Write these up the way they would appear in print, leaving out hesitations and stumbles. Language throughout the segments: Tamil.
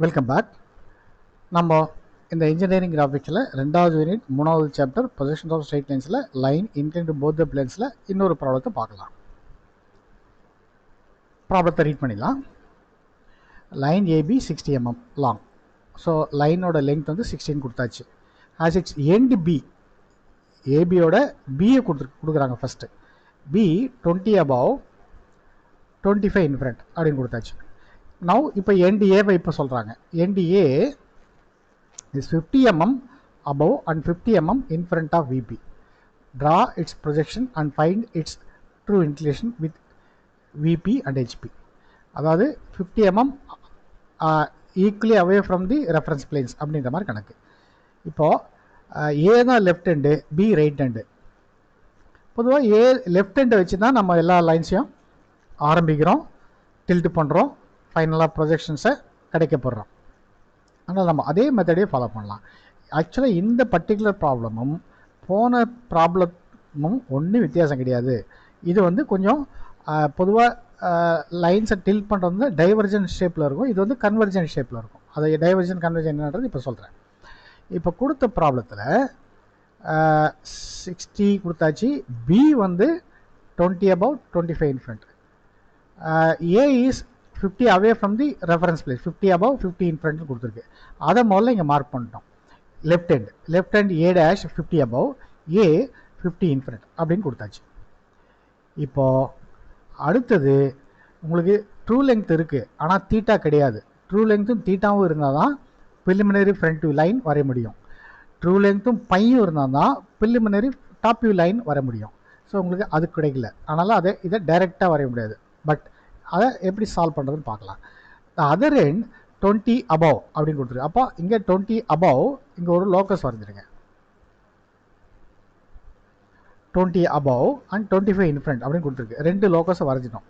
Welcome back. நம்ம இந்த இன்ஜினியரிங் கிராஃபிக்ஸில் 2வது யூனிட் 3வது சாப்டர் பொசிஷன்ஸ் ஆஃப் ஸ்ட்ரைட் லைன்ஸில் line incline to both the பிளேன்ஸில் இன்னொரு ப்ராப்ளத்தை பார்க்கலாம். ப்ராப்ளத்தை ரீட் பண்ணிடலாம். Line AB 60 mm long. So லைனோட லென்த் வந்து 16 கொடுத்தாச்சு. ஆஸ் இட்ஸ் எண்ட் பி, ஏபியோட பியை கொடுக்குறாங்க first. B 20 above 25 in front அப்படின்னு கொடுத்தாச்சு. நவ் இப்போ எண்ட் ஏவை இப்போ சொல்கிறாங்க. End A is 50 mm above and 50 mm in front of VP. Draw its projection and find its true inclination with VP and HP. அதாவது 50 mm equally away from the reference planes அப்படின்ற மாதிரி கணக்கு. இப்போது ஏ தான் left hand, B right hand. பொதுவாக ஏ லெஃப்ட் ஹேண்டை வச்சு தான் நம்ம எல்லா லைன்ஸையும் ஆரம்பிக்கிறோம், டில்ட் பண்ணுறோம், ஃபைனலாக ப்ரொஜெக்ஷன்ஸை கிடைக்க போடுறோம். ஆனால் நம்ம அதே மெத்தடே ஃபாலோ பண்ணலாம். ஆக்சுவலாக இந்த பர்டிகுலர் ப்ராப்ளமும் போன ப்ராப்ளமும் ஒன்றும் வித்தியாசம் கிடையாது. இது வந்து கொஞ்சம் பொதுவாக லைன்ஸை டில்ட் பண்ணுறது வந்து டைவர்ஜன் ஷேப்பில் இருக்கும், இது வந்து கன்வர்ஜன் ஷேப்பில் இருக்கும். அதை டைவர்ஜன் கன்வர்ஜன் என்னன்றது இப்போ சொல்கிறேன். இப்போ கொடுத்த ப்ராப்ளத்தில் 60 கொடுத்தாச்சு. பி வந்து 20 above 25 in front. A is 50 away from the reference place, 50 above 50 in front கொடுத்துருக்கு. அதை முதல்ல இங்கே மார்க் பண்ணிட்டோம். Left hand A dash 50 above, A 50 in front அப்படின்னு கொடுத்தாச்சு. இப்போது அடுத்தது உங்களுக்கு ட்ரூ லெங்க் இருக்குது, ஆனால் தீட்டா கிடையாது. ட்ரூ லெங்க்த்தும் தீட்டாவும் இருந்தால் தான் ப்ரிலிமினரி ஃப்ரண்ட் வியூ லைன் வரைய முடியும். ட்ரூ லெங்க்த்தும் பையும் இருந்தால் தான் ப்ரிலிமினரி டாப் வியூ லைன் வர முடியும். ஸோ உங்களுக்கு அது கிடைக்கல, அதனால் இதை டைரெக்டாக வரைய முடியாது. பட் அதை எப்படி சால்வ் பண்ணுறதுன்னு பார்க்கலாம். அதர் எண்ட் 20 above அப்படின்னு கொடுத்துருக்கு. அப்போ இங்கே 20 above, இங்கே ஒரு locus வரைஞ்சிருங்க. 20 above and 25 in front அப்படின்னு கொடுத்துருக்கு. ரெண்டு லோக்கஸை வரைஞ்சிட்டோம்.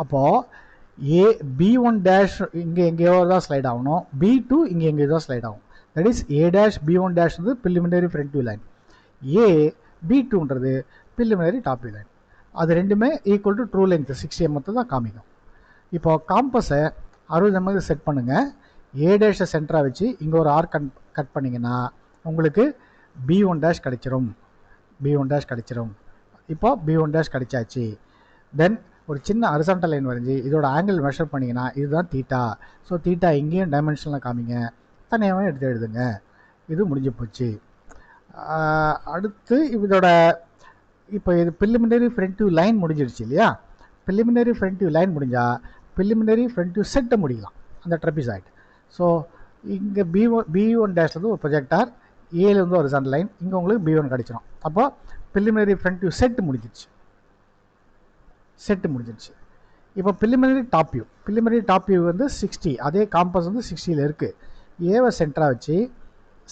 அப்போது B1 டேஷ் இங்கே எங்கேயோ தான் ஸ்லைட் ஆகணும், B2 இங்கே எங்கேயோ தான் ஸ்லைட் ஆகும். That is A dash B1 dash வந்து ப்ரிலிமினரி ஃப்ரண்ட் வியூ லைன், B2ன்றது ப்ரிலிமினரி டாப் வியூ லைன். அது ரெண்டுமே equal to true length 60 mm தான் காமிக்கும். இப்போது காம்பஸை 60 mm செட் பண்ணுங்கள். ஏ டேஷை சென்டராக வச்சு இங்கே ஒரு ஆர்க் கட் பண்ணிங்கன்னா உங்களுக்கு B1 டேஷ் கிடைச்சிரும். இப்போ B1 டேஷ் கிடைச்சாச்சு. தென் ஒரு சின்ன ஹரிசாண்டல் லைன் வரைஞ்சி இதோட ஆங்கிள் மெஷர் பண்ணிங்கன்னா இதுதான் தீட்டா. ஸோ தீட்டா இங்கேயும் டைமென்ஷனில் காமிங்க, தனியாகவும் எடுத்து எழுதுங்க. இது முடிஞ்சு போச்சு. அடுத்து இதோட இப்போ இது ப்ரிலிமினரி ஃப்ரண்ட் வியூ லைன் முடிஞ்சிருச்சு இல்லையா? ப்ரிலிமினரி ஃப்ரண்ட் வியூ லைன் முடிஞ்சால் ப்ரிலிமினரி ஃப்ரண்ட் வியூ செட்டை முடிக்கலாம், அந்த ட்ரெபிசாய்ட். ஸோ இங்கே B1 டேஷ்லேருந்து ஒரு ப்ரொஜெக்டார், ஏலேருந்து ஒரு ஹரிசாண்டல் லைன், இங்கே உங்களுக்கு B1 கிடச்சிடும். அப்போ ப்ரிலிமினரி ஃப்ரண்ட் வியூ செட்டு முடிஞ்சிருச்சு. இப்போ ப்ரிலிமினரி டாப் வியூ வந்து 60, அதே காம்பஸ் வந்து 60ல் இருக்குது. ஏவை சென்டராக வச்சு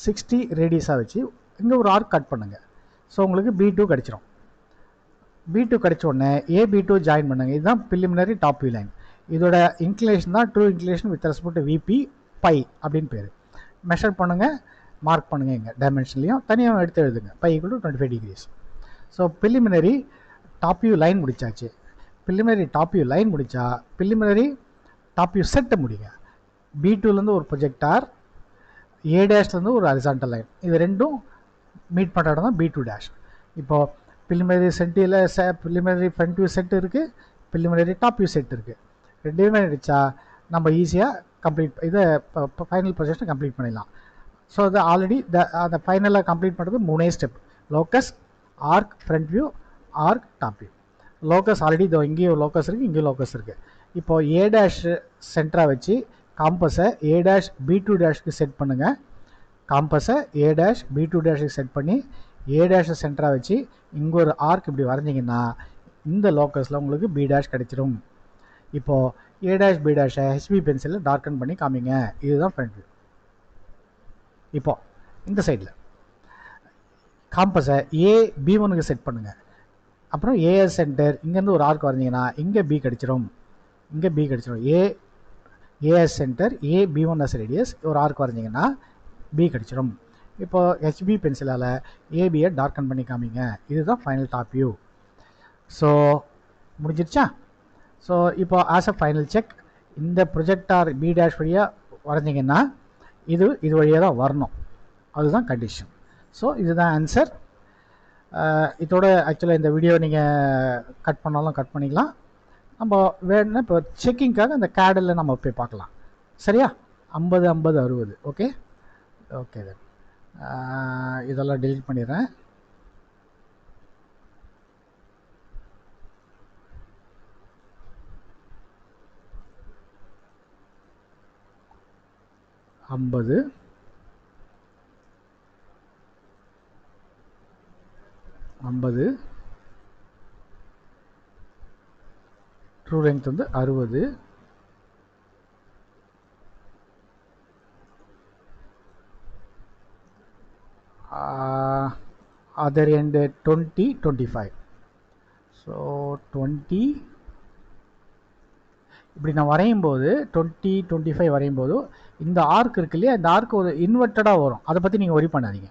60 ரேடியஸாக வச்சு இங்கே ஒரு ஆர்க் கட் பண்ணுங்கள். ஸோ உங்களுக்கு B2 கிடச்சிரும். B2 கிடைச்ச உடனே B2 ஜாயின் பண்ணுங்கள். இதுதான் ப்ரிலிமினரி டாப் வியூ லைன். இதோட இன்க்ளினேஷன் தான் true inclination with respect to VP phi அப்படின்னு பேர். மெஷர் பண்ணுங்கள், மார்க் பண்ணுங்கள், இங்கே டைமென்ஷன்லையும் தனியாக எடுத்து எழுதுங்க. Phi equal to 25 degrees. So preliminary top view line முடிச்சாச்சு. ப்ரிலிமினரி டாப் வியூ லைன் முடித்தா ப்ரிலிமினரி டாப் வியூ செட்டை முடிங்க. B2லேருந்து ஒரு ப்ரொஜெக்டார், ஏ டேஷ்லேருந்து ஒரு ஹரிசாண்டல் லைன், இது ரெண்டும் மீட் பண்ணுற இடம் தான் B2 டேஷ். இப்போது preliminary preliminary front view set இருக்குது, ப்ரிலிமினரி டாப் வியூ செட் இருக்குது. ரெண்டுமே அடித்தா நம்ம ஈஸியாக இதை ஃபைனல் ப்ரொஜெக்ஷனை கம்ப்ளீட் பண்ணிடலாம். ஸோ அது ஆல்ரெடி அந்த ஃபைனலாக கம்ப்ளீட் பண்ணுறது 3 step: locus, arc front view, arc top view. Locus already இதோ இங்கேயும் லோக்கஸ் இருக்குது, இங்கேயும் லோக்கஸ் இருக்குது. இப்போது ஏ டேஷ் சென்டராக வச்சு காம்பஸை ஏ டேஷ் B2 டேஷ்க்கு செட் பண்ணுங்கள். காம்பஸை ஏ டேஷ் B2 டேஷ்க்கு செட் பண்ணி ஏ டேஷை சென்டராக வச்சு இங்கே ஒரு ஆர்க் இப்படி வரைஞ்சிங்கன்னா இந்த லோக்கஸில் உங்களுக்கு B டேஷ் கிடைச்சிரும். இப்போது ஏ டேஷ் B டேஷை HB பென்சிலில் டார்க்கன் பண்ணி காமிங்க. இதுதான் ஃப்ரண்ட் வியூ. இப்போது இந்த சைடில் காம்பஸை B1க்கு செட் பண்ணுங்கள். அப்புறம் ஏஎஸ் சென்டர் இங்கேருந்து ஒரு ஆர்க் வரைஞ்சிங்கன்னா இங்கே B கிடைச்சிரும். As centre B1 as radius ஒரு ஆர்க் வரைஞ்சிங்கன்னா B கிடைச்சிரும். இப்போது HB பென்சிலால் ஏபியை டார்க்கன் பண்ணி காமிங்க. இதுதான் ஃபைனல் டாப் வியூ. ஸோ முடிஞ்சிருச்சா? ஸோ இப்போ ஆஸ் அ ஃபைனல் செக், இந்த ப்ரொஜெக்டார் B டேஷ் வழியாக வரைஞ்சிங்கன்னா இது வழியாக தான் வரணும், அதுதான் கண்டிஷன். ஸோ இதுதான் ஆன்சர். இதோட ஆக்சுவலாக இந்த வீடியோ நீங்கள் கட் பண்ணாலும் கட் பண்ணிக்கலாம். நம்ம வேணும்னா இப்போ செக்கிங்காக இந்த கேடில் நம்ம போய் பார்க்கலாம். சரியா? 50 50 60. ஓகே ஓகே தென் இதெல்லாம் டெலீட் பண்ணிடுறேன். ஐம்பது 50 ட்ரூ லெங்த் வந்து 60. Other end 20 25. ஸோ 20 இப்படி நான் வரையும் போது 20 25 வரையும் போது இந்த ஆர்க் இருக்கு இல்லையா, இந்த ஆர்க் ஒரு இன்வெர்ட்டடாக வரும். அதை பற்றி நீங்கள் ஒரி பண்ணாதீங்க,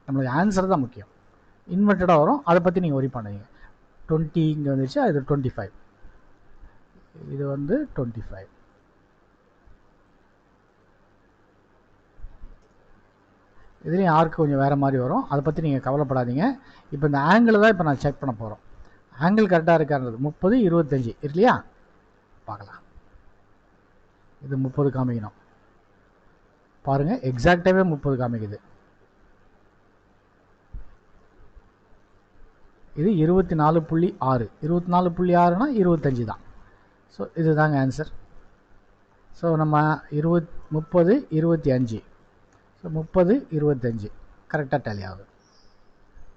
நம்மளுக்கு ஆன்சர் தான் முக்கியம். இன்வெர்ட்டடாக வரும், அதை பற்றி நீங்கள் ஒரி பண்ணாதீங்க. 20 இங்கே வந்துச்சு, அது 25, இது வந்து 25. இதுலேயும் ஆர்க்கு கொஞ்சம் வேறு மாதிரி வரும், அதை பற்றி நீங்கள் கவலைப்படாதீங்க. இப்போ இந்த ஆங்கிள் தான் இப்போ நான் செக் பண்ண போகிறோம். ஆங்கிள் கரெக்டாக இருக்கான்றது 30 25 இருக்கு இல்லையா, பார்க்கலாம். இது 30 காமிக்கணும், பாருங்கள் எக்ஸாக்டாகவே 30 காமிக்குது. இது 24.6, 24.6னா 25 தான். ஸோ இதுதாங்க ஆன்சர். ஸோ நம்ம 30 25, ஸோ 30 25 கரெக்டாக டேலி ஆகுது.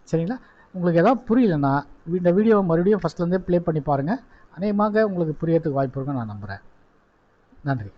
சரிங்களா? உங்களுக்கு எதாவது புரியலன்னா இந்த வீடியோவை மறுபடியும் ஃபஸ்ட்லேருந்தே ப்ளே பண்ணி பாருங்கள். அநேகமாக உங்களுக்கு புரியறதுக்கு வாய்ப்பு இருக்குன்னு நான் நம்புகிறேன். நன்றி.